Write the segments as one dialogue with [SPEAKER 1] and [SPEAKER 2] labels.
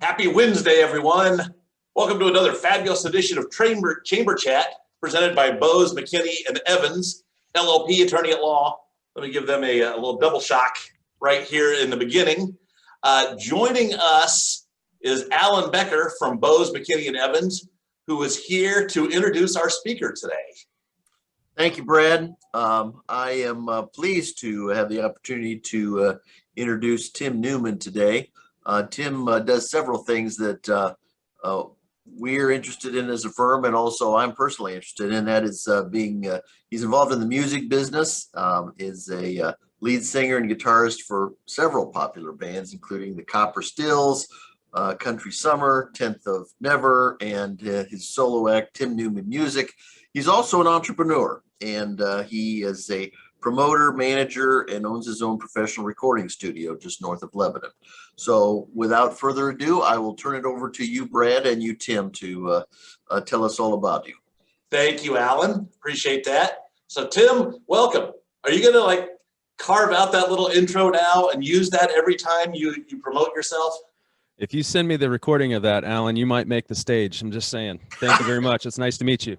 [SPEAKER 1] Happy Wednesday, everyone. Welcome to another fabulous edition of Chamber Chat, presented by Bose, McKinney, and Evans, LLP, attorney at law. Let me give them a little double shock right here in the beginning. Joining us is Alan Becker from Bose, McKinney, and Evans, who is here to introduce our speaker today.
[SPEAKER 2] Thank you, Brad. I am pleased to have the opportunity to introduce Tim Neuman today. Tim does several things that we're interested in as a firm, and also I'm personally interested in. That is he's involved in the music business, is a lead singer and guitarist for several popular bands, including the Copper Stills, Country Summer, 10th of Never, and his solo act, Tim Neuman Music. He's also an entrepreneur, and he is a promoter, manager, and owns his own professional recording studio just north of Lebanon. So without further ado, I will turn it over to you, Brad, and you, Tim, to tell us all about you.
[SPEAKER 1] Thank you, Alan. Appreciate that. So Tim, welcome. Are you going to carve out that little intro now and use that every time you promote yourself?
[SPEAKER 3] If you send me the recording of that, Alan, you might make the stage. I'm just saying. Thank you very much. It's nice to meet you.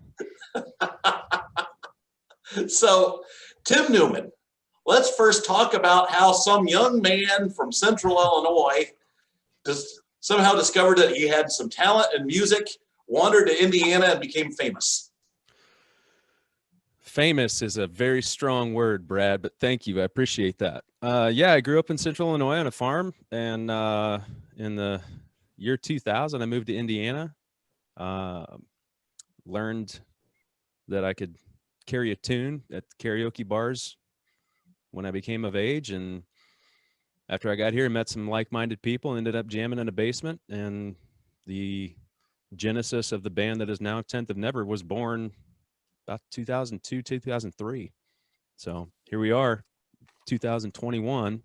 [SPEAKER 1] So, Tim Neuman, let's first talk about how some young man from Central Illinois somehow discovered that he had some talent in music, wandered to Indiana, and became famous.
[SPEAKER 3] Famous is a very strong word, Brad, but thank you. I appreciate that. Yeah, I grew up in Central Illinois on a farm, and in the year 2000, I moved to Indiana, learned that I could carry a tune at karaoke bars when I became of age. And after I got here, I met some like-minded people, ended up jamming in a basement. And the genesis of the band that is now 10th of Never was born about 2002, 2003. So here we are, 2021,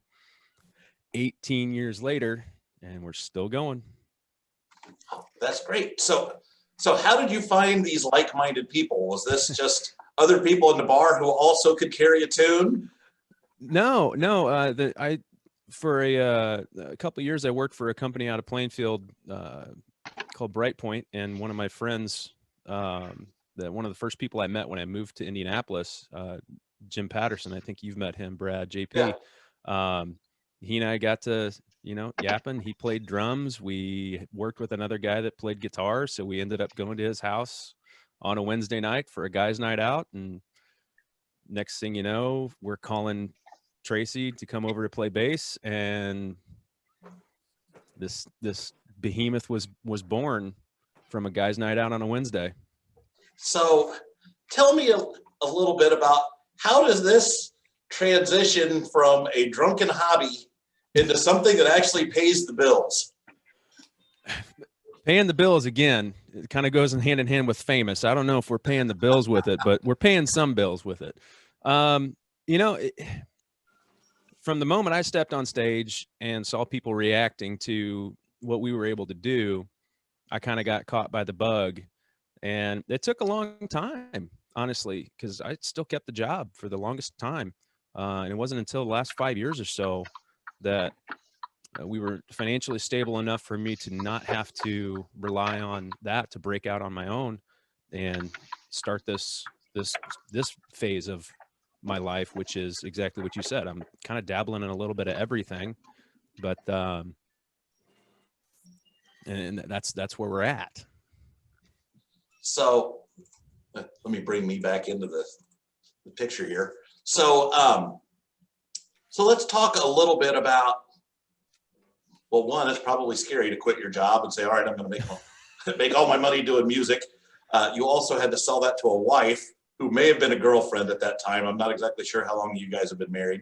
[SPEAKER 3] 18 years later, and we're still going.
[SPEAKER 1] That's great. So how did you find these like-minded people? Was this just other people in the bar who also could carry a tune?
[SPEAKER 3] No. For a couple of years, I worked for a company out of Plainfield called Brightpoint, and one of my friends, one of the first people I met when I moved to Indianapolis, Jim Patterson. I think you've met him, Brad, JP. Yeah. He and I got to, yapping. He played drums. We worked with another guy that played guitar, so we ended up going to his house on a Wednesday night for a guy's night out. And next thing you know, we're calling Tracy to come over to play bass, and this behemoth was born from a guy's night out on a Wednesday.
[SPEAKER 1] So tell me a little bit about how does this transition from a drunken hobby into something that actually pays the bills?
[SPEAKER 3] Paying the bills, again, it kind of goes hand in hand with famous. I don't know if we're paying the bills with it, but we're paying some bills with it. From the moment I stepped on stage and saw people reacting to what we were able to do, I kind of got caught by the bug. And it took a long time, honestly, because I still kept the job for the longest time. And it wasn't until the last 5 years or so that we were financially stable enough for me to not have to rely on that to break out on my own and start this phase of my life, which is exactly what you said. I'm kind of dabbling in a little bit of everything, but and that's where we're at.
[SPEAKER 1] So let me bring me back into the picture here. So let's talk a little bit about, well, one, it's probably scary to quit your job and say, all right, I'm going to make all my money doing music. You also had to sell that to a wife who may have been a girlfriend at that time. I'm not exactly sure how long you guys have been married.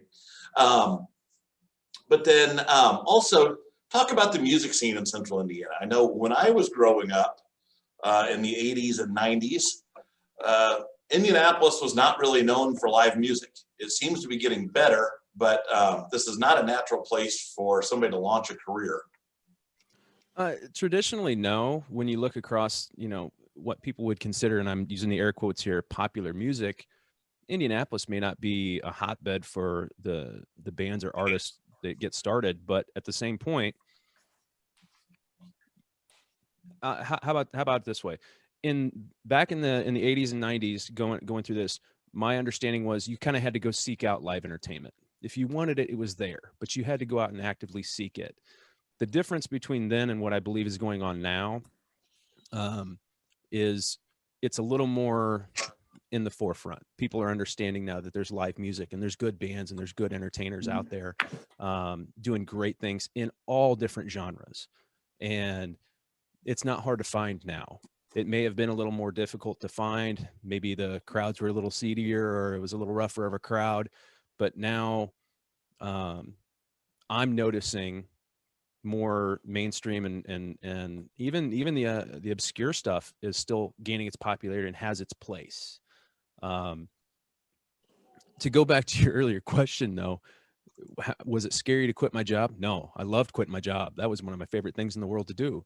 [SPEAKER 1] But then also talk about the music scene in Central Indiana. I know when I was growing up in the 80s and 90s, Indianapolis was not really known for live music. It seems to be getting better, but this is not a natural place for somebody to launch a career.
[SPEAKER 3] Traditionally, no. When you look across, what people would consider, and I'm using the air quotes here, popular music, Indianapolis may not be a hotbed for the bands or artists that get started, but at the same point, how about it this way? Back in the 80s and 90s, going through this, my understanding was you kind of had to go seek out live entertainment. If you wanted it, it was there, but you had to go out and actively seek it. The difference between then and what I believe is going on now, is it's a little more in the forefront. People are understanding now that there's live music and there's good bands and there's good entertainers out there, doing great things in all different genres. And it's not hard to find now. It may have been a little more difficult to find. Maybe the crowds were a little seedier or it was a little rougher of a crowd, but now, I'm noticing more mainstream and even the obscure stuff is still gaining its popularity and has its place. To go back to your earlier question though, was it scary to quit my job? No, I loved quitting my job. That was one of my favorite things in the world to do.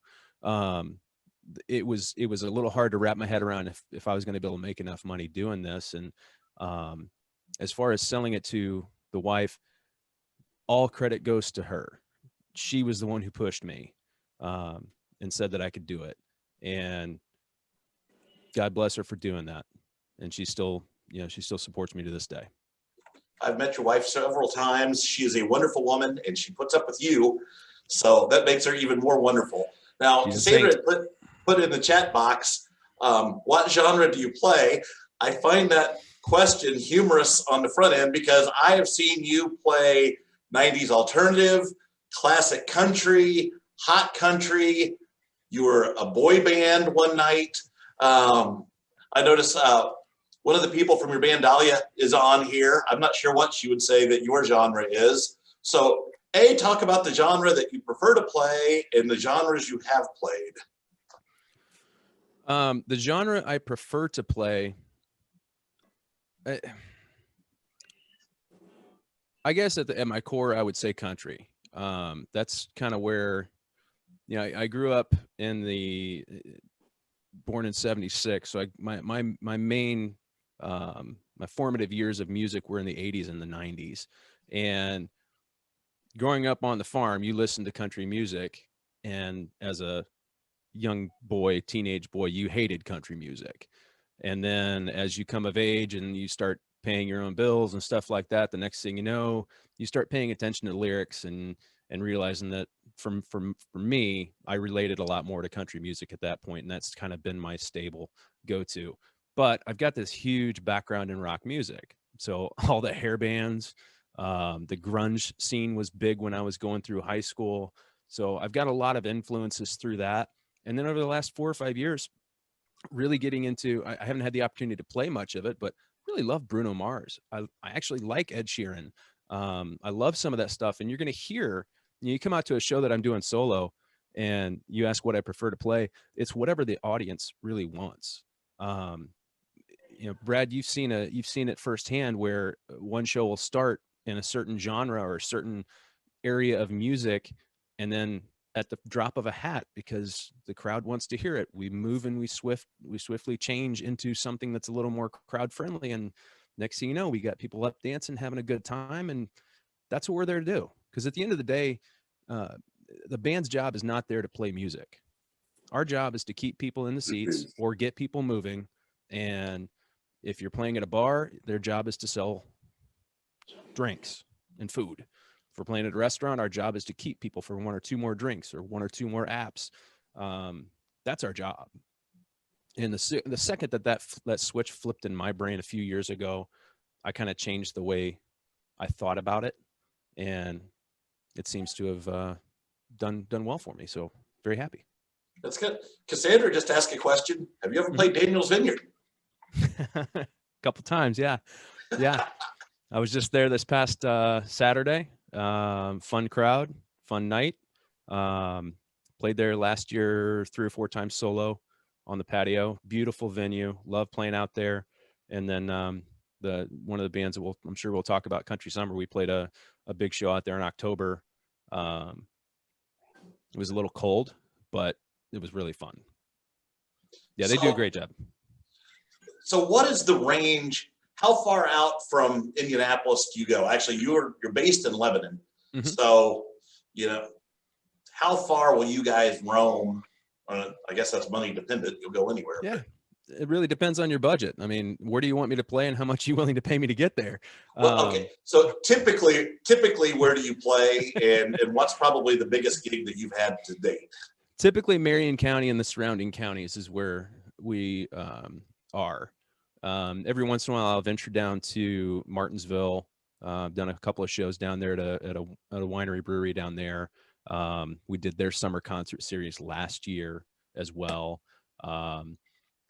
[SPEAKER 3] It was a little hard to wrap my head around if I was going to be able to make enough money doing this. And as far as selling it to the wife, all credit goes to her. She was the one who pushed me, and said that I could do it. And God bless her for doing that. And she still supports me to this day.
[SPEAKER 1] I've met your wife several times. She is a wonderful woman and she puts up with you. So that makes her even more wonderful. Now,
[SPEAKER 3] She's a
[SPEAKER 1] Cassandra
[SPEAKER 3] saint.
[SPEAKER 1] put in the chat box, what genre do you play? I find that question humorous on the front end because I have seen you play 90s alternative, classic country, hot country. You were a boy band one night. I noticed one of the people from your band, Dahlia, is on here. I'm not sure what she would say that your genre is. So, talk about the genre that you prefer to play and the genres you have played.
[SPEAKER 3] The genre I prefer to play, I guess at my core, I would say country. That's kind of where, I grew up born in 76. So my main, my formative years of music were in the 80s and the 90s. And growing up on the farm, you listen to country music. And as a teenage boy, you hated country music. And then as you come of age and you start paying your own bills and stuff like that, the next thing you know, you start paying attention to lyrics and realizing that for me, I related a lot more to country music at that point, and that's kind of been my stable go-to. But I've got this huge background in rock music, so all the hair bands, the grunge scene was big when I was going through high school, so I've got a lot of influences through that. And then over the last 4 or 5 years, really getting into, I haven't had the opportunity to play much of it, but really love Bruno Mars. I actually like Ed Sheeran. I love some of that stuff. And you're going to hear, you come out to a show that I'm doing solo and you ask what I prefer to play. It's whatever the audience really wants. Brad, you've seen it firsthand where one show will start in a certain genre or a certain area of music, and then at the drop of a hat, because the crowd wants to hear it, we move and we swiftly change into something that's a little more crowd friendly. And next thing you know, we got people up dancing, having a good time. And that's what we're there to do. Because at the end of the day, the band's job is not there to play music. Our job is to keep people in the seats or get people moving. And if you're playing at a bar, their job is to sell drinks and food. If we're playing at a restaurant, our job is to keep people for 1 or 2 more drinks or 1 or 2 more apps. That's our job. And the second that switch flipped in my brain a few years ago, I kind of changed the way I thought about it, and it seems to have done well for me. So very happy.
[SPEAKER 1] That's good. Cassandra just asked a question. Have you ever played Daniels Vineyard?
[SPEAKER 3] A couple times, yeah. I was just there this past Saturday. Fun crowd, fun night. Played there last year 3 or 4 times solo on the patio. Beautiful venue. Love playing out there. And then one of the bands that I'm sure we'll talk about, Country Summer, we played a big show out there in October. It was a little cold, but it was really fun. Yeah, they do a great job.
[SPEAKER 1] So what is the range? How far out from Indianapolis do you go? Actually, you're based in Lebanon. Mm-hmm. So, how far will you guys roam I guess that's money dependent. You'll go anywhere.
[SPEAKER 3] Yeah. It really depends on your budget. I mean, where do you want me to play and how much are you willing to pay me to get there?
[SPEAKER 1] Well, okay. So typically, where do you play, and what's probably the biggest gig that you've had to date?
[SPEAKER 3] Typically, Marion County and the surrounding counties is where we are. Every once in a while, I'll venture down to Martinsville. I've done a couple of shows down there at a winery brewery down there. We did their summer concert series last year as well.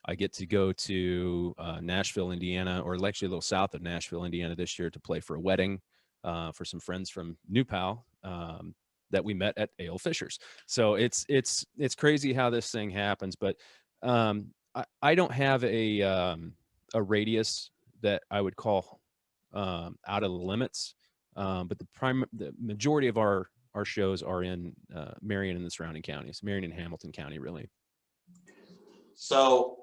[SPEAKER 3] I get to go to Nashville, Indiana, or actually a little south of Nashville, Indiana this year to play for a wedding for some friends from New Pal that we met at A.L. Fisher's. So it's crazy how this thing happens, but I don't have a radius that I would call out of the limits, but the majority of our shows are in Marion and the surrounding counties, Marion and Hamilton County, really.
[SPEAKER 1] So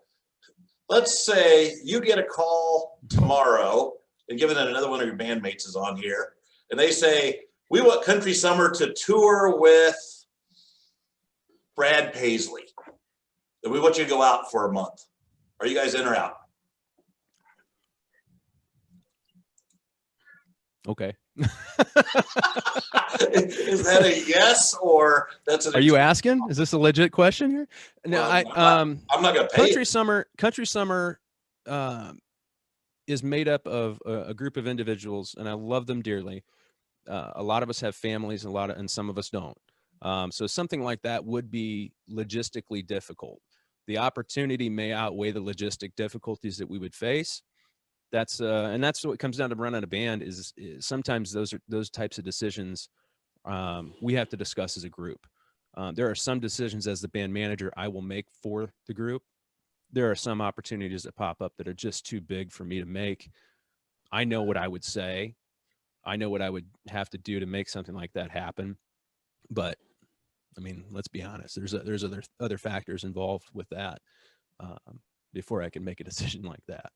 [SPEAKER 1] let's say you get a call tomorrow, and given that another one of your bandmates is on here, and they say, we want Country Summer to tour with Brad Paisley, and we want you to go out for a month. Are you guys in or out?
[SPEAKER 3] Okay.
[SPEAKER 1] Is that a yes, or that's an?
[SPEAKER 3] Are you asking? Is this a legit question here? No,
[SPEAKER 1] Well, I'm not going to pay.
[SPEAKER 3] Country Summer is made up of a group of individuals, and I love them dearly. A lot of us have families, and some of us don't. So something like that would be logistically difficult. The opportunity may outweigh the logistic difficulties that we would face. And that's what comes down to running a band is sometimes those types of decisions we have to discuss as a group. There are some decisions as the band manager I will make for the group. There are some opportunities that pop up that are just too big for me to make. I know what I would say. I know what I would have to do to make something like that happen. But I mean, let's be honest. There's other factors involved with that before I can make a decision like that.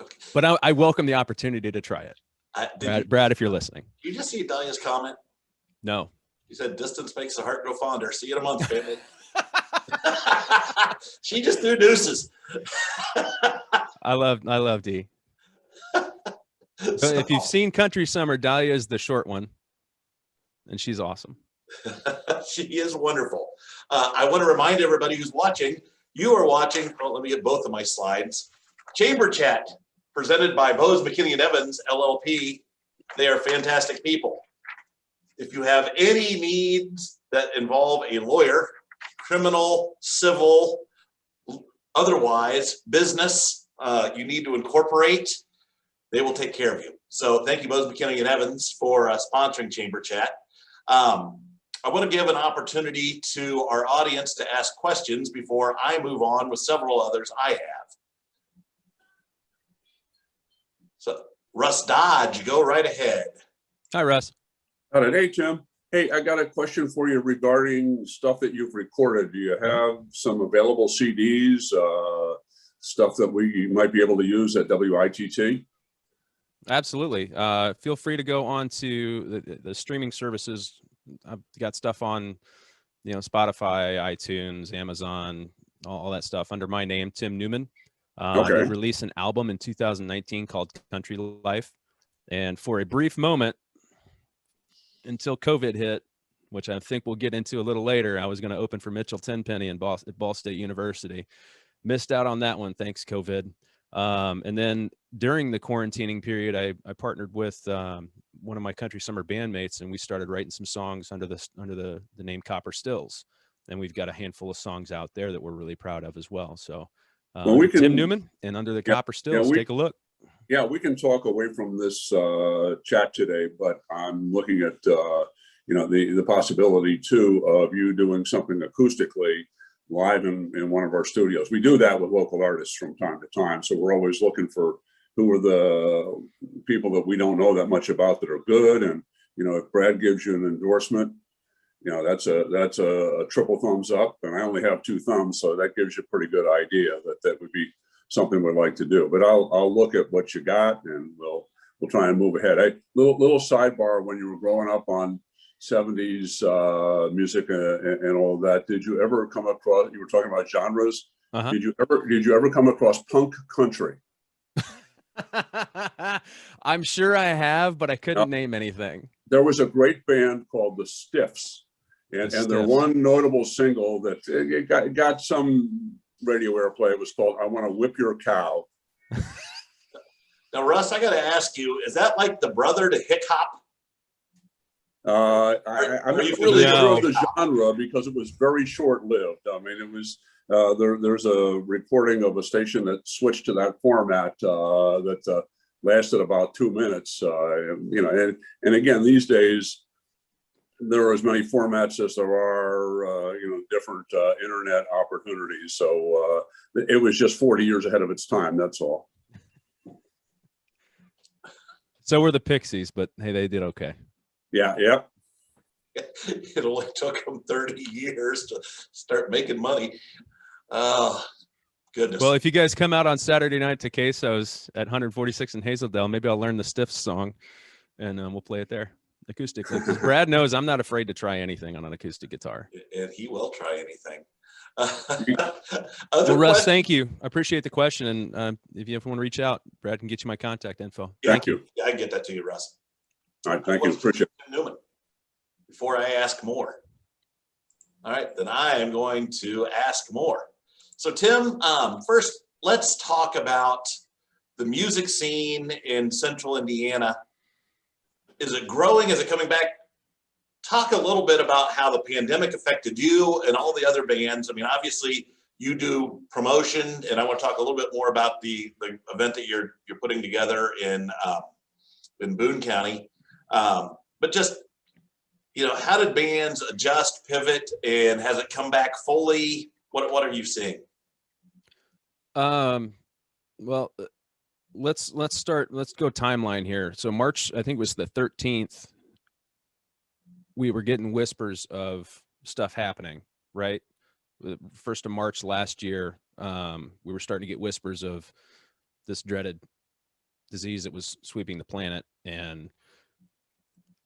[SPEAKER 1] Okay.
[SPEAKER 3] But I welcome the opportunity to try it. Brad, if you're listening.
[SPEAKER 1] Did you just see Dahlia's comment?
[SPEAKER 3] No.
[SPEAKER 1] He said, distance makes the heart grow fonder. See you in a month, family. She just threw deuces.
[SPEAKER 3] I love D. So, if you've seen Country Summer, Dahlia is the short one, and she's awesome.
[SPEAKER 1] She is wonderful. I want to remind everybody who's watching, you are watching, let me get both of my slides. Chamber Chat, presented by Bose McKinney & Evans, LLP. They are fantastic people. If you have any needs that involve a lawyer, criminal, civil, otherwise, business, you need to incorporate, they will take care of you. So thank you, Bose McKinney & Evans, for sponsoring Chamber Chat. I want to give an opportunity to our audience to ask questions before I move on with several others I have. So Russ Dodge, go right ahead.
[SPEAKER 3] Hi, Russ.
[SPEAKER 4] Hey, Tim. Hey, I got a question for you regarding stuff that you've recorded. Do you have some available CDs, stuff that we might be able to use at WITT?
[SPEAKER 3] Absolutely. Feel free to go on to the streaming services. I've got stuff on, Spotify, iTunes, Amazon, all that stuff under my name, Tim Neuman. I did release an album in 2019 called Country Life. And for a brief moment, until COVID hit, which I think we'll get into a little later, I was going to open for Mitchell Tenpenny at Ball State University. Missed out on that one, thanks COVID. And then during the quarantining period, I partnered with one of my Country Summer bandmates, and we started writing some songs under the name Copper Stills. And we've got a handful of songs out there that we're really proud of as well. So Tim Neuman and Under the Copper Stills, take a look.
[SPEAKER 4] Yeah, we can talk away from this chat today, but I'm looking at the possibility too of you doing something acoustically live in one of our studios. We do that with local artists from time to time, so we're always looking for who are the people that we don't know that much about that are good. And if Brad gives you an endorsement, that's a triple thumbs up, and I only have 2 thumbs, so that gives you a pretty good idea that would be something we'd like to do. But I'll look at what you got, and we'll try and move ahead. Little sidebar: when you were growing up on 70s music and all of that. Did you ever come across, you were talking about genres.
[SPEAKER 3] Uh-huh.
[SPEAKER 4] Did you ever come across punk country?
[SPEAKER 3] I'm sure I have, but I couldn't name anything.
[SPEAKER 4] There was a great band called the Stiffs, and their one notable single that it got some radio airplay. It was called "I Want to Whip Your Cow."
[SPEAKER 1] Now, Russ, I got to ask you, is that like the brother to Hick Hop?
[SPEAKER 4] I'm not really sure of the genre because it was very short-lived. I mean, it was there's a recording of a station that switched to that format that lasted about 2 minutes. And again, these days there are as many formats as there are different internet opportunities. So it was just 40 years ahead of its time. That's all.
[SPEAKER 3] So were the Pixies, but hey, they did okay.
[SPEAKER 4] Yeah.
[SPEAKER 1] It only took them 30 years to start making money. Oh, goodness.
[SPEAKER 3] Well, if you guys come out on Saturday night to Queso's at 146 in Hazeldale, maybe I'll learn the Stiffs song and we'll play it there acoustically. Because Brad knows I'm not afraid to try anything on an acoustic guitar.
[SPEAKER 1] And he will try anything.
[SPEAKER 3] Well, Russ, thank you. I appreciate the question. And if you ever want to reach out, Brad can get you my contact info.
[SPEAKER 4] Thank you.
[SPEAKER 1] Yeah, I can get that to you, Russ.
[SPEAKER 4] All right, thank you. Appreciate it.
[SPEAKER 1] Neuman, before I ask more. All right, then I am going to ask more. So Tim, first, let's talk about the music scene in Central Indiana. Is it growing? Is it coming back? Talk a little bit about how the pandemic affected you and all the other bands. I mean, obviously you do promotion, and I want to talk a little bit more about the event that you're putting together in Boone County. But just, how did bands adjust, pivot, and has it come back fully? What are you seeing?
[SPEAKER 3] Well, let's go timeline here. So March, I think, was the 13th. We were getting whispers of stuff happening, right? The 1st of March last year, we were starting to get whispers of this dreaded disease that was sweeping the planet. And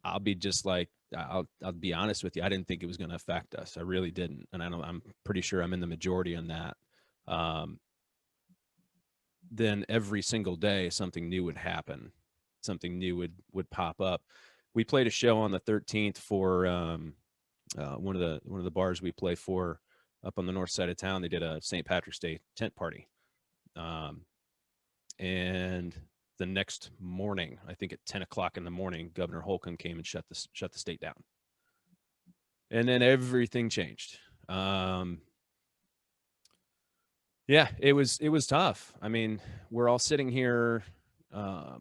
[SPEAKER 3] I'll be just like, I'll be honest with you. I didn't think it was going to affect us. I really didn't. And I'm pretty sure I'm in the majority on that. Then every single day, something new would happen. Something new would pop up. We played a show on the 13th for one of the bars we play for up on the north side of town. They did a St. Patrick's Day tent party. And the next morning, I think at 10 o'clock in the morning, Governor Holcomb came and shut the state down. And then everything changed. Yeah, it was tough. I mean, we're all sitting here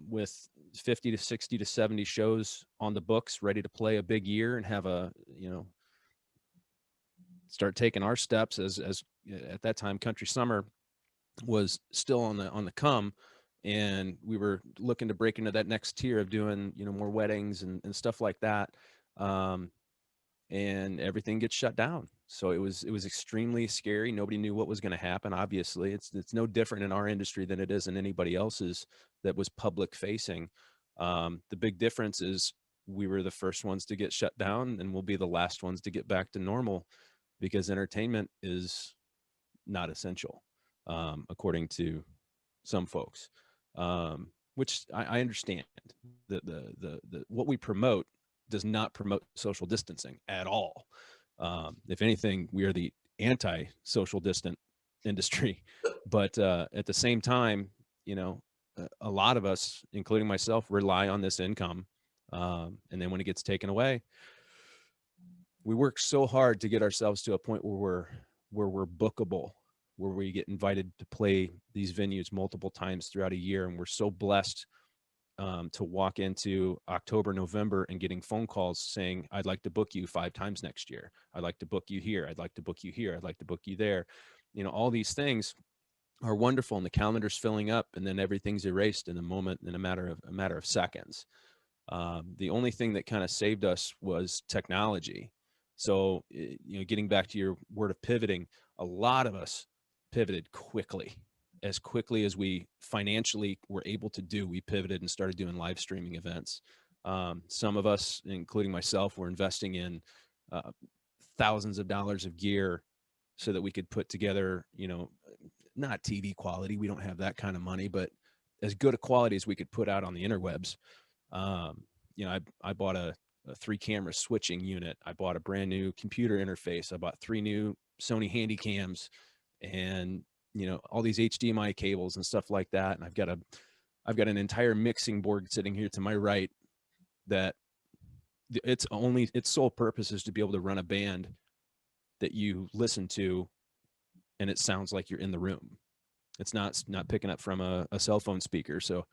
[SPEAKER 3] with 50 to 60 to 70 shows on the books, ready to play a big year and have start taking our steps as at that time, Country Summer was still on the come. And we were looking to break into that next tier of doing, more weddings and stuff like that. And everything gets shut down. So it was extremely scary. Nobody knew what was going to happen. Obviously, it's no different in our industry than it is in anybody else's that was public facing. The big difference is we were the first ones to get shut down, and we'll be the last ones to get back to normal, because entertainment is not essential, according to some folks, which I understand. The what we promote does not promote social distancing at all. If anything, we are the anti-social distant industry. But at the same time, a lot of us, including myself, rely on this income. And then when it gets taken away, we work so hard to get ourselves to a point where we're bookable, where we get invited to play these venues multiple times throughout a year. And we're so blessed to walk into October, November and getting phone calls saying, I'd like to book you 5 times next year. I'd like to book you here. I'd like to book you here. I'd like to book you there. All these things are wonderful, and the calendar's filling up, and then everything's erased in a moment, in a matter of seconds. The only thing that kind of saved us was technology. So, getting back to your word of pivoting, a lot of us pivoted as quickly as we financially were able to do. We pivoted and started doing live streaming events. Some of us, including myself, were investing in thousands of dollars of gear so that we could put together, not TV quality. We don't have that kind of money, but as good a quality as we could put out on the interwebs. I bought a 3-camera switching unit. I bought a brand new computer interface. I bought 3 new Sony Handycams and, all these HDMI cables and stuff like that. And I've got an entire mixing board sitting here to my right that its sole purpose is to be able to run a band that you listen to and it sounds like you're in the room. It's not picking up from a cell phone speaker. So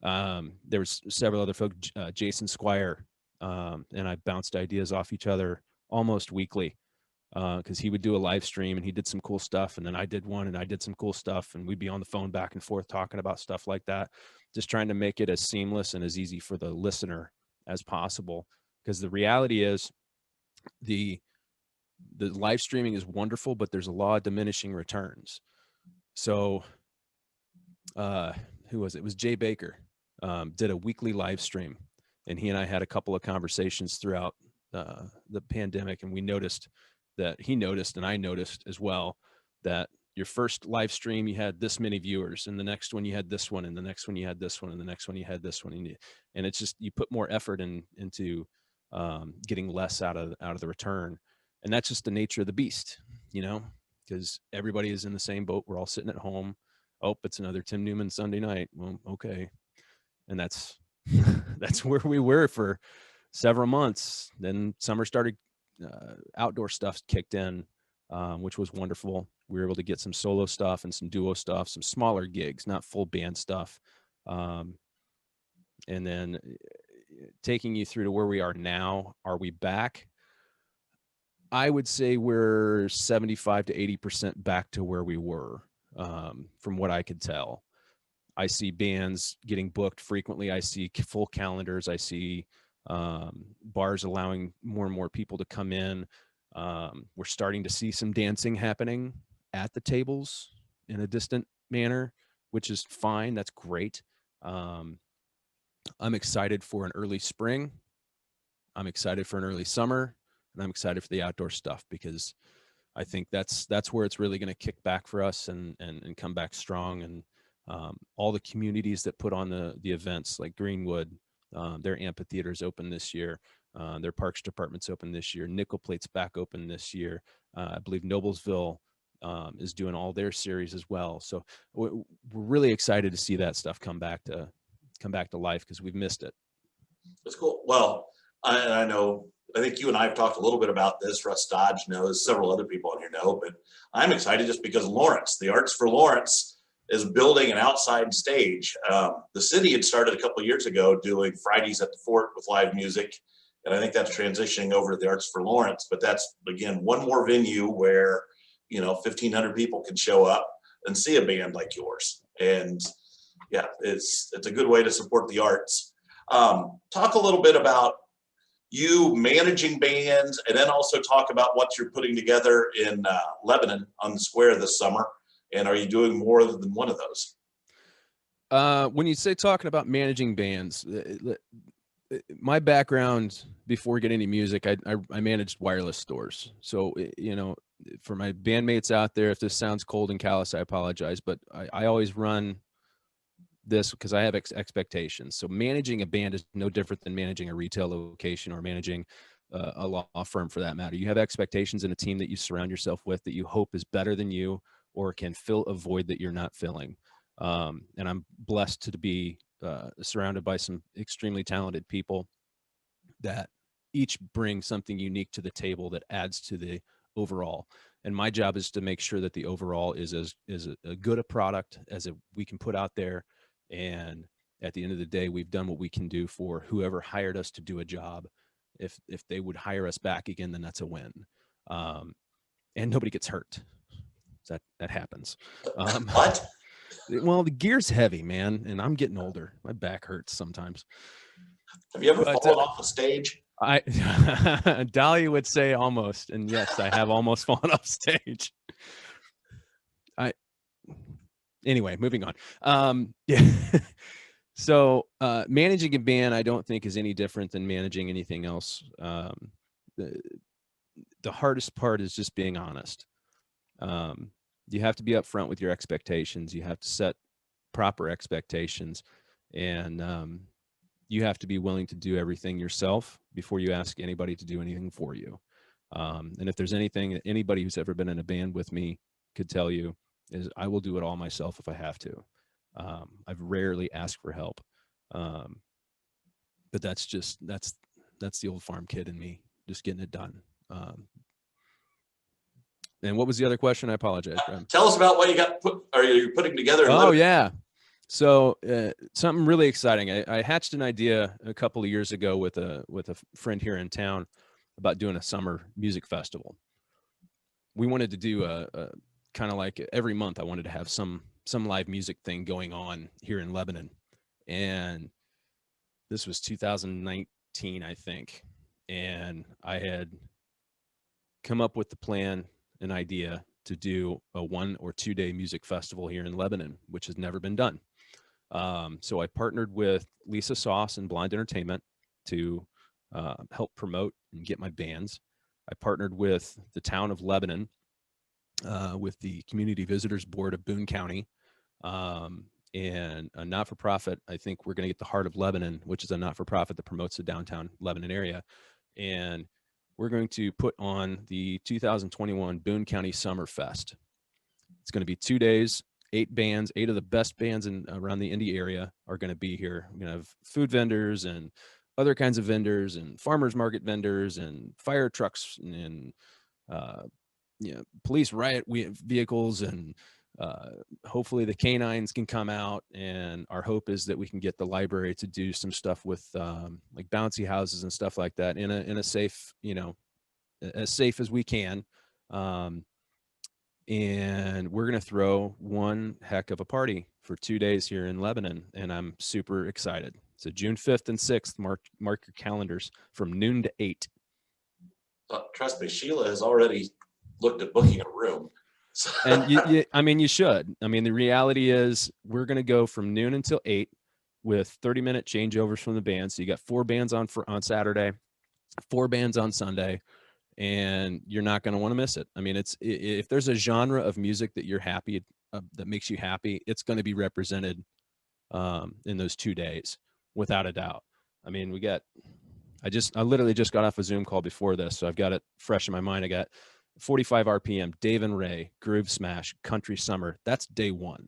[SPEAKER 3] there was several other folks, Jason Squire, and I bounced ideas off each other almost weekly because he would do a live stream and he did some cool stuff. And then I did one and I did some cool stuff, and we'd be on the phone back and forth talking about stuff like that, just trying to make it as seamless and as easy for the listener as possible. Because the reality is the live streaming is wonderful, but there's a law of diminishing returns. So who was it? It was Jay Baker, did a weekly live stream, and he and I had a couple of conversations throughout the pandemic, and he noticed and I noticed as well that your first live stream you had this many viewers, and the next one you had this one, and the next one you had this one, and the next one you had this one, and it's just you put more effort into getting less out of the return. And that's just the nature of the beast, because everybody is in the same boat. We're all sitting at home. Oh, it's another Tim Neuman Sunday night. Well, okay. And that's where we were for several months. Then summer started, outdoor stuff kicked in, which was wonderful. We were able to get some solo stuff and some duo stuff, some smaller gigs, not full band stuff. And then taking you through to where we are now. Are we back? I would say we're 75 to 80% back to where we were, from what I could tell. I see bands getting booked frequently. I see full calendars. I see bars allowing more and more people to come in. We're starting to see some dancing happening at the tables in a distant manner, which is fine. That's great. I'm excited for an early spring. I'm excited for an early summer. And I'm excited for the outdoor stuff because I think that's where it's really going to kick back for us and come back strong. And all the communities that put on the events like Greenwood, their amphitheaters open this year. Their parks department's open this year. Nickel Plate's back open this year. I believe Noblesville is doing all their series as well. So we're really excited to see that stuff come back to life because we've missed it.
[SPEAKER 1] That's cool. Well, I think you and I have talked a little bit about this. Russ Dodge knows, several other people on here know, but I'm excited just because Lawrence, the Arts for Lawrence, is building an outside stage. The city had started a couple of years ago doing Fridays at the Fort with live music, and I think that's transitioning over to the Arts for Lawrence. But that's, again, one more venue where 1,500 people can show up and see a band like yours. And yeah, it's a good way to support the arts. Talk a little bit about you managing bands, and then also talk about what you're putting together in Lebanon on the square this summer. And are you doing more than one of those?
[SPEAKER 3] When you say talking about managing bands, my background before getting into music, I managed wireless stores. So, for my bandmates out there, if this sounds cold and callous, I apologize, but I always run this because I have expectations. So managing a band is no different than managing a retail location or managing a law firm for that matter. You have expectations in a team that you surround yourself with that you hope is better than you or can fill a void that you're not filling. And I'm blessed to be surrounded by some extremely talented people that each bring something unique to the table that adds to the overall. And my job is to make sure that the overall is as a good a product as we can put out there. And at the end of the day, we've done what we can do for whoever hired us to do a job. If they would hire us back again, then that's a win. And nobody gets hurt. That happens.
[SPEAKER 1] What?
[SPEAKER 3] Well, the gear's heavy, man, and I'm getting older. My back hurts sometimes.
[SPEAKER 1] Have you ever fallen off a stage?
[SPEAKER 3] Dahlia would say almost, and yes, I have almost fallen off stage. Anyway, moving on. Yeah. So managing a band, I don't think is any different than managing anything else. The hardest part is just being honest. You have to be upfront with your expectations. You have to set proper expectations, and you have to be willing to do everything yourself before you ask anybody to do anything for you. And if there's anything that anybody who's ever been in a band with me could tell you, is I will do it all myself if I have to. I've rarely asked for help. But that's the old farm kid in me, just getting it done. And what was the other question? I apologize.
[SPEAKER 1] Tell us about what you got are you putting together?
[SPEAKER 3] Oh yeah. So something really exciting. I hatched an idea a couple of years ago with a friend here in town about doing a summer music festival. We wanted to do a kind of like every month. I wanted to have some live music thing going on here in Lebanon, and this was 2019, I think, and I had come up with the plan, an idea to do a 1 or 2 day music festival here in Lebanon, which has never been done. So I partnered with Lisa Sauce and Blind Entertainment to help promote and get my bands. I partnered with the town of Lebanon, with the Community Visitors Board of Boone County, and a not-for-profit. I think we're going to get the Heart of Lebanon, which is a not-for-profit that promotes the downtown Lebanon area. And we're going to put on the 2021 Boone County Summer Fest. It's going to be 2 days, 8 bands, 8 of the best bands around the Indy area are going to be here. We're going to have food vendors and other kinds of vendors and farmers market vendors and fire trucks and police riot vehicles, and hopefully the canines can come out. And our hope is that we can get the library to do some stuff with like bouncy houses and stuff like that in a safe, as safe as we can. And we're going to throw one heck of a party for 2 days here in Lebanon, and I'm super excited. So June 5th and 6th, mark your calendars, from noon to 8.
[SPEAKER 1] Trust me, Sheila has already looked at booking a room. So.
[SPEAKER 3] And you should. I mean, the reality is we're going to go from noon until 8 with 30-minute changeovers from the band. So you got 4 bands on Saturday, 4 bands on Sunday, and you're not going to want to miss it. I mean, if there's a genre of music that you're happy, that makes you happy, it's going to be represented in those 2 days, without a doubt. I mean, I literally just got off a Zoom call before this, so I've got it fresh in my mind. I got 45 RPM, Dave and Ray, Groove Smash, Country Summer. That's day 1.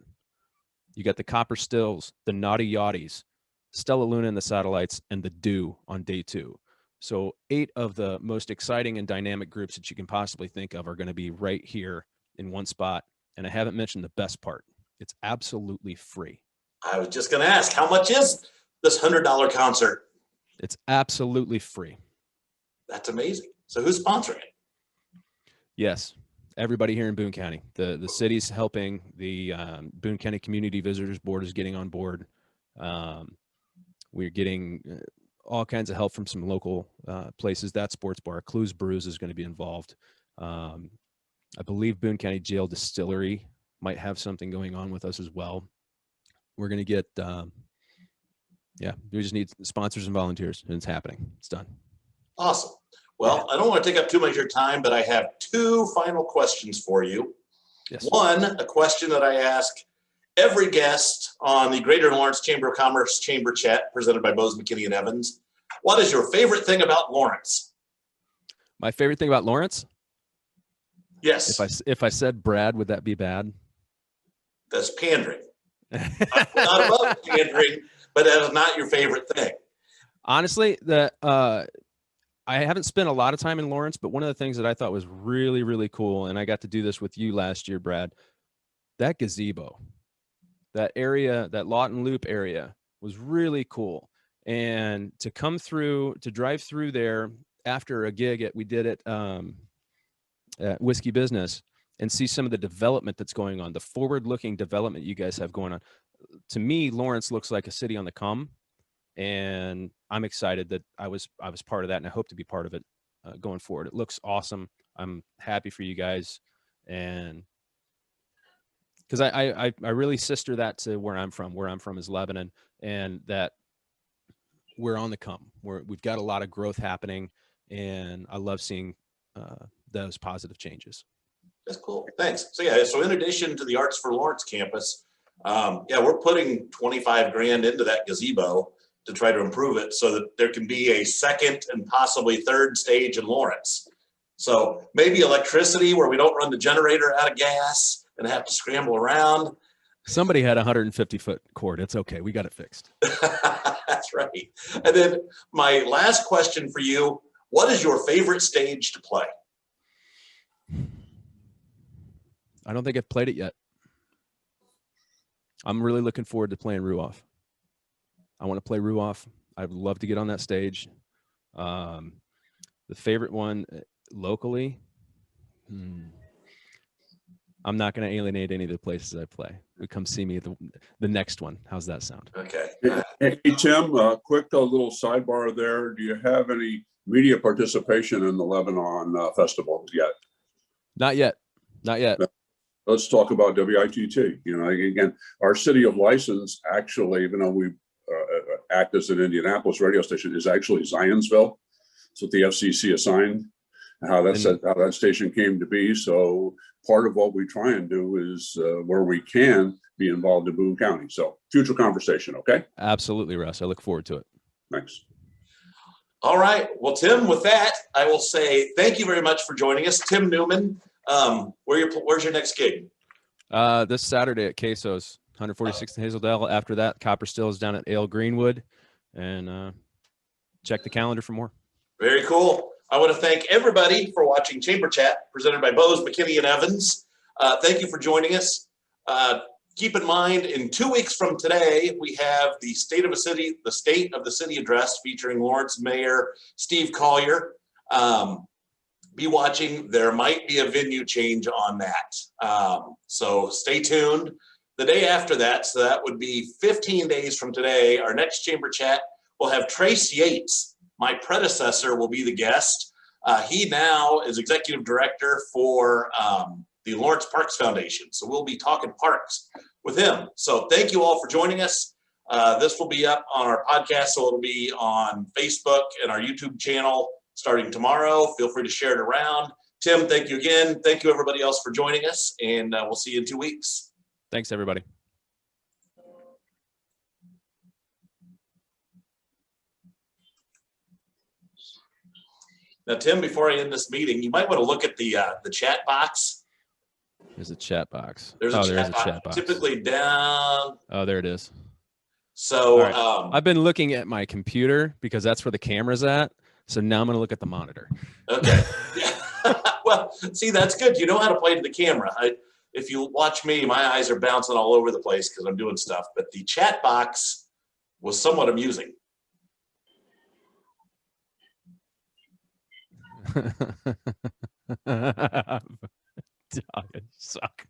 [SPEAKER 3] You got the Copper Stills, the Naughty Yachties, Stella Luna and the Satellites, and the Dew on day 2. So 8 of the most exciting and dynamic groups that you can possibly think of are going to be right here in one spot. And I haven't mentioned the best part. It's absolutely free.
[SPEAKER 1] I was just going to ask, how much is this $100 concert?
[SPEAKER 3] It's absolutely free.
[SPEAKER 1] That's amazing. So who's sponsoring it?
[SPEAKER 3] Yes, everybody here in Boone County. The city's helping. The Boone County Community Visitors Board is getting on board. We're getting all kinds of help from some local places. That Sports Bar, Clues Brews, is going to be involved. I believe Boone County Jail Distillery might have something going on with us as well. We're going to get, we just need sponsors and volunteers, and it's happening. It's done.
[SPEAKER 1] Awesome. Well, I don't want to take up too much of your time, but I have 2 final questions for you.
[SPEAKER 3] Yes.
[SPEAKER 1] One, a question that I ask every guest on the Greater Lawrence Chamber of Commerce Chamber Chat presented by Bose McKinney and Evans. What is your favorite thing about Lawrence?
[SPEAKER 3] My favorite thing about Lawrence?
[SPEAKER 1] Yes.
[SPEAKER 3] If I said Brad, would that be bad?
[SPEAKER 1] That's pandering. I'm not above pandering, but that is not your favorite thing.
[SPEAKER 3] Honestly, I haven't spent a lot of time in Lawrence, but one of the things that I thought was really, really cool, and I got to do this with you last year, Brad, that gazebo, that area, that Lawton Loop area was really cool. And to drive through there after a gig we did at Whiskey Business, and see some of the development that's going on, the forward-looking development you guys have going on. To me, Lawrence looks like a city on the come. And I'm excited that I was part of that, and I hope to be part of it going forward. It looks awesome. I'm happy for you guys, and because I really sister that to where I'm from. Where I'm from is Lebanon, and that we're on the come. We've got a lot of growth happening, and I love seeing those positive changes.
[SPEAKER 1] That's cool. Thanks. So yeah, so in addition to the Arts for Lawrence campus, yeah, we're putting 25 grand into that gazebo to try to improve it so that there can be a second and possibly third stage in Lawrence. So maybe electricity where we don't run the generator out of gas and have to scramble around.
[SPEAKER 3] Somebody had a 150-foot cord. It's okay. We got it fixed.
[SPEAKER 1] That's right. And then my last question for you, what is your favorite stage to play?
[SPEAKER 3] I don't think I've played it yet. I'm really looking forward to playing Ruoff. I want to play Ruoff. I'd love to get on that stage. The favorite one locally, I'm not going to alienate any of the places I play. Come see me at the next one. How's that sound?
[SPEAKER 1] Okay.
[SPEAKER 4] Hey, Tim, quick little sidebar there. Do you have any media participation in the Lebanon Festival yet?
[SPEAKER 3] Not yet. Not yet.
[SPEAKER 4] Let's talk about WITT. You know, again, our city of license actually, even though we act as an Indianapolis radio station, is actually Zionsville. That's what the FCC assigned, how that station came to be. So part of what we try and do is where we can be involved in Boone County. So future conversation, okay?
[SPEAKER 3] Absolutely, Russ. I look forward to it.
[SPEAKER 4] Thanks.
[SPEAKER 1] All right. Well, Tim, with that, I will say thank you very much for joining us. Tim Neuman, where's your next gig?
[SPEAKER 3] This Saturday at Queso's, 146th and Hazeldale. After that, Copper Still is down at Ale Greenwood. And check the calendar for more.
[SPEAKER 1] Very cool. I want to thank everybody for watching Chamber Chat, presented by Bose, McKinney, and Evans. Thank you for joining us. Keep in mind, in 2 weeks from today, we have the State of the City address featuring Lawrence Mayor Steve Collier. Be watching. There might be a venue change on that. So stay tuned. The day after that, so that would be 15 days from today, our next Chamber Chat will have Trace Yates. My predecessor will be the guest. He now is executive director for the Lawrence Parks Foundation. So we'll be talking parks with him. So thank you all for joining us. This will be up on our podcast, so it'll be on Facebook and our YouTube channel starting tomorrow. Feel free to share it around. Tim, thank you again. Thank you everybody else for joining us, and we'll see you in 2 weeks.
[SPEAKER 3] Thanks, everybody.
[SPEAKER 1] Now, Tim, before I end this meeting, you might want to look at the chat box.
[SPEAKER 3] There's a chat box.
[SPEAKER 1] There's a chat box. Typically down.
[SPEAKER 3] Oh, there it is.
[SPEAKER 1] So
[SPEAKER 3] right. I've been looking at my computer because that's where the camera's at. So now I'm going to look at the monitor.
[SPEAKER 1] Okay. Well, see, that's good. You know how to play to the camera. If you watch me, my eyes are bouncing all over the place because I'm doing stuff. But the chat box was somewhat amusing.
[SPEAKER 3] Suck.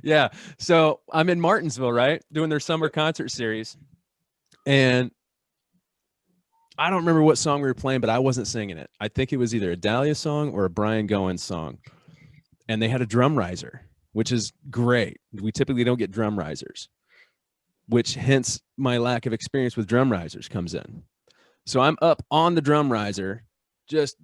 [SPEAKER 3] Yeah. So I'm in Martinsville, right? Doing their summer concert series. And I don't remember what song we were playing, but I wasn't singing it. I think it was either a Dahlia song or a Brian Goins song. And they had a drum riser, which is great. We typically don't get drum risers, which hence my lack of experience with drum risers comes in. So I'm up on the drum riser, just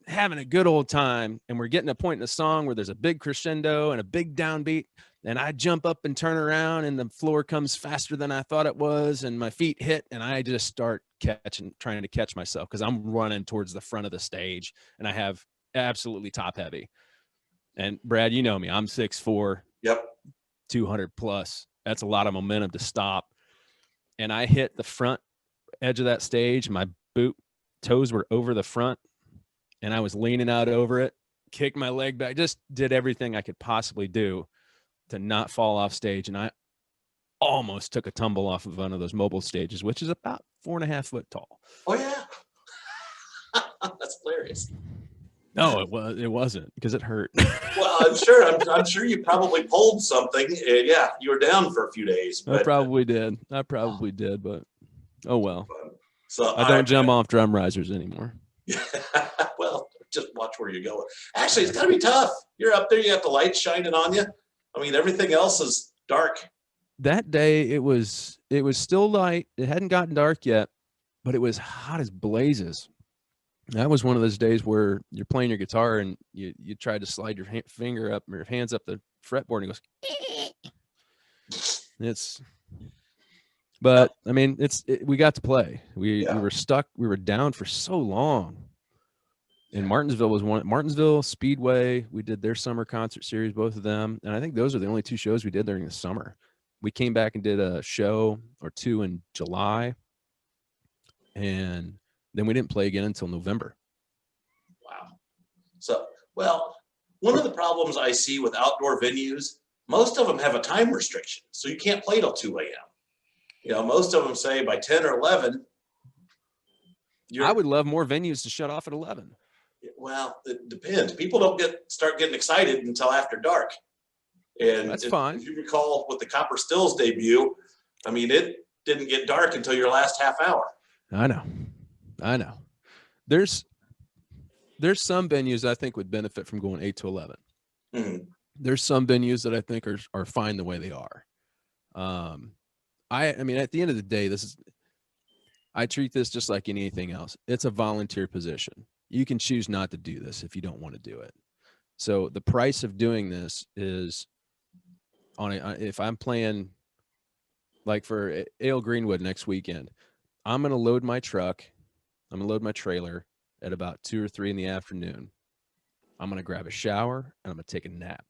[SPEAKER 3] having a good old time. And we're getting to a point in the song where there's a big crescendo and a big downbeat. And I jump up and turn around and the floor comes faster than I thought it was. And my feet hit and I just start trying to catch myself because I'm running towards the front of the stage and I have absolutely top heavy. And Brad, you know me, I'm 6'4".
[SPEAKER 1] Yep.
[SPEAKER 3] 200 plus. That's a lot of momentum to stop. And I hit the front edge of that stage. My boot toes were over the front and I was leaning out over it, kicked my leg back, just did everything I could possibly do to not fall off stage. And I almost took a tumble off of one of those mobile stages, which is about 4.5 foot tall.
[SPEAKER 1] Oh yeah. That's hilarious.
[SPEAKER 3] No, it wasn't because it hurt.
[SPEAKER 1] Well, I'm sure you probably pulled something. Yeah, you were down for a few days. But,
[SPEAKER 3] I probably did, but oh well.
[SPEAKER 1] So
[SPEAKER 3] I don't jump off drum risers anymore.
[SPEAKER 1] Well, just watch where you're going. Actually, it's gotta be tough. You're up there, you got the lights shining on you. I mean, everything else is dark.
[SPEAKER 3] That day it was still light. It hadn't gotten dark yet, but it was hot as blazes. That was one of those days where you're playing your guitar and you try to slide your finger up or your hands up the fretboard and it goes. But I mean, we got to play. We were stuck. We were down for so long. And Martinsville was Martinsville Speedway. We did their summer concert series, both of them. And I think those are the only two shows we did during the summer. We came back and did a show or two in July. And then we didn't play again until November.
[SPEAKER 1] Wow. So, well, one of the problems I see with outdoor venues, most of them have a time restriction. So you can't play till 2 a.m. You know, most of them say by 10 or 11.
[SPEAKER 3] I would love more venues to shut off at 11.
[SPEAKER 1] Well, it depends. People don't start getting excited until after dark. And
[SPEAKER 3] that's fine.
[SPEAKER 1] If you recall with the Copper Stills debut, I mean, it didn't get dark until your last half hour.
[SPEAKER 3] I know. There's some venues I think would benefit from going 8 to 11.
[SPEAKER 1] Mm-hmm.
[SPEAKER 3] There's some venues that I think are fine the way they are. I mean, at the end of the day, I treat this just like anything else. It's a volunteer position. You can choose not to do this if you don't want to do it. So the price of doing this is if I'm playing like for Ale Greenwood next weekend, I'm going to load my truck. I'm going to load my trailer at about 2 or 3 in the afternoon. I'm going to grab a shower and I'm going to take a nap.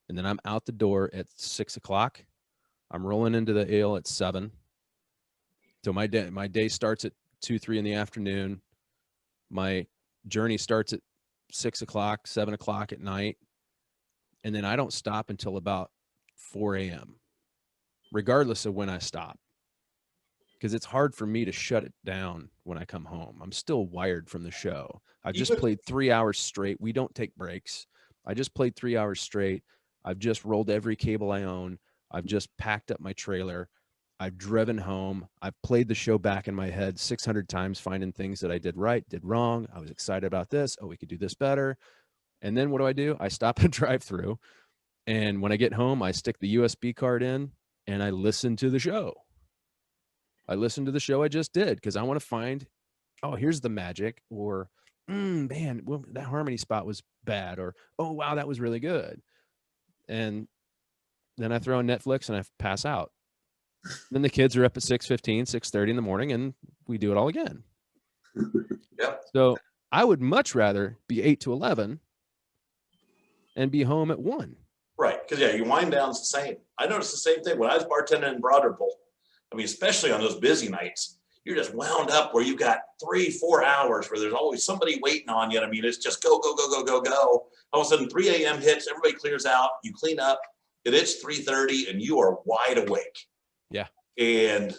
[SPEAKER 3] And then I'm out the door at 6 o'clock. I'm rolling into the ale at 7. So my day starts at 2, 3 in the afternoon. My journey starts at 6 o'clock, 7 o'clock at night. And then I don't stop until about 4 a.m., regardless of when I stop. Because it's hard for me to shut it down when I come home. I'm still wired from the show. I just played 3 hours straight. We don't take breaks. I just played 3 hours straight. I've just rolled every cable I own. I've just packed up my trailer. I've driven home. I've played the show back in my head 600 times, finding things that I did right, did wrong. I was excited about this. Oh, we could do this better. And then what do? I stop at a drive-through. And when I get home, I stick the USB card in and I listen to the show. I listen to the show I just did because I want to find, oh, here's the magic, or, man, well, that harmony spot was bad, or, oh, wow, that was really good. And then I throw on Netflix and I pass out. Then the kids are up at 6:15, 6:30 in the morning, and we do it all again.
[SPEAKER 1] Yep.
[SPEAKER 3] So I would much rather be 8 to 11 and be home at 1.
[SPEAKER 1] Right. Because, yeah, your wind down's the same. I noticed the same thing when I was bartending in Broderpool. I mean, especially on those busy nights, you're just wound up where you've got 3-4 hours where there's always somebody waiting on you. I mean, it's just go, go, go, go, go, go. All of a sudden, 3 a.m. hits, everybody clears out, you clean up, and it's 3:30, and you are wide awake.
[SPEAKER 3] Yeah.
[SPEAKER 1] And,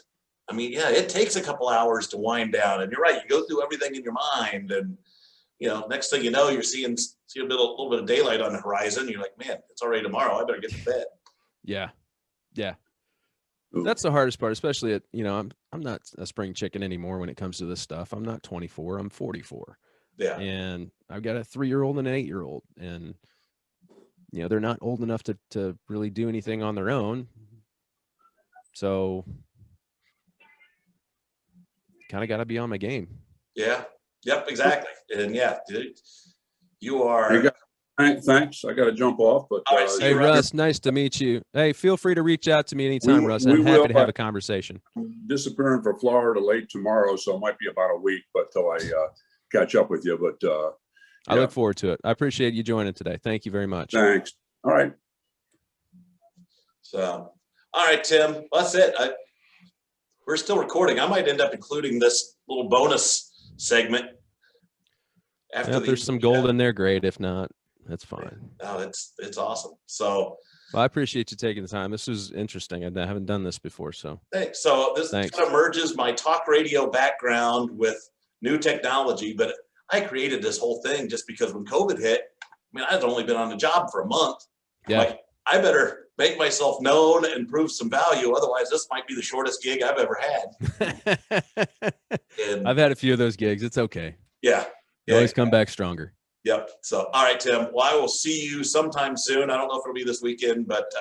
[SPEAKER 1] I mean, yeah, it takes a couple hours to wind down. And you're right, you go through everything in your mind, and, you know, next thing you know, you're seeing a little bit of daylight on the horizon. You're like, man, it's already tomorrow. I better get to bed.
[SPEAKER 3] Yeah. Yeah. That's the hardest part, especially at, you know, I'm not a spring chicken anymore when it comes to this stuff. I'm not 24, I'm 44.
[SPEAKER 1] Yeah.
[SPEAKER 3] And I've got a 3-year-old and an 8-year-old, and, you know, they're not old enough to really do anything on their own. So kind of got to be on my game.
[SPEAKER 1] Yeah. Yep, exactly. And yeah, dude, you are.
[SPEAKER 4] Thanks. I got to jump off, but
[SPEAKER 3] hey, Russ, nice to meet you. Hey, feel free to reach out to me anytime, Russ. I'm happy to have a conversation.
[SPEAKER 4] I'm disappearing for Florida late tomorrow, so it might be about a week, but till I catch up with you. But
[SPEAKER 3] I look forward to it. I appreciate you joining today. Thank you very much.
[SPEAKER 4] Thanks. All right.
[SPEAKER 1] So, all right, Tim, that's it. We're still recording. I might end up including this little bonus segment.
[SPEAKER 3] After if there's some gold in there, great. If not, that's fine.
[SPEAKER 1] No, it's awesome. So,
[SPEAKER 3] well, I appreciate you taking the time. This was interesting. I haven't done this before, so
[SPEAKER 1] thanks. So this kind of merges my talk radio background with new technology. But I created this whole thing just because when COVID hit, I mean, I'd only been on the job for a month.
[SPEAKER 3] Yeah,
[SPEAKER 1] like, I better make myself known and prove some value. Otherwise, this might be the shortest gig I've ever had.
[SPEAKER 3] I've had a few of those gigs. It's okay.
[SPEAKER 1] Yeah.
[SPEAKER 3] You always come back stronger.
[SPEAKER 1] Yep. So, all right, Tim. Well, I will see you sometime soon. I don't know if it'll be this weekend, but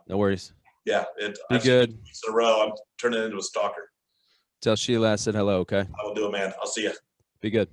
[SPEAKER 3] No worries.
[SPEAKER 1] yeah,
[SPEAKER 3] Be good.
[SPEAKER 1] in a row. I'm turning into a stalker.
[SPEAKER 3] Tell Sheila I said hello. Okay.
[SPEAKER 1] I will do it, man. I'll see you.
[SPEAKER 3] Be good.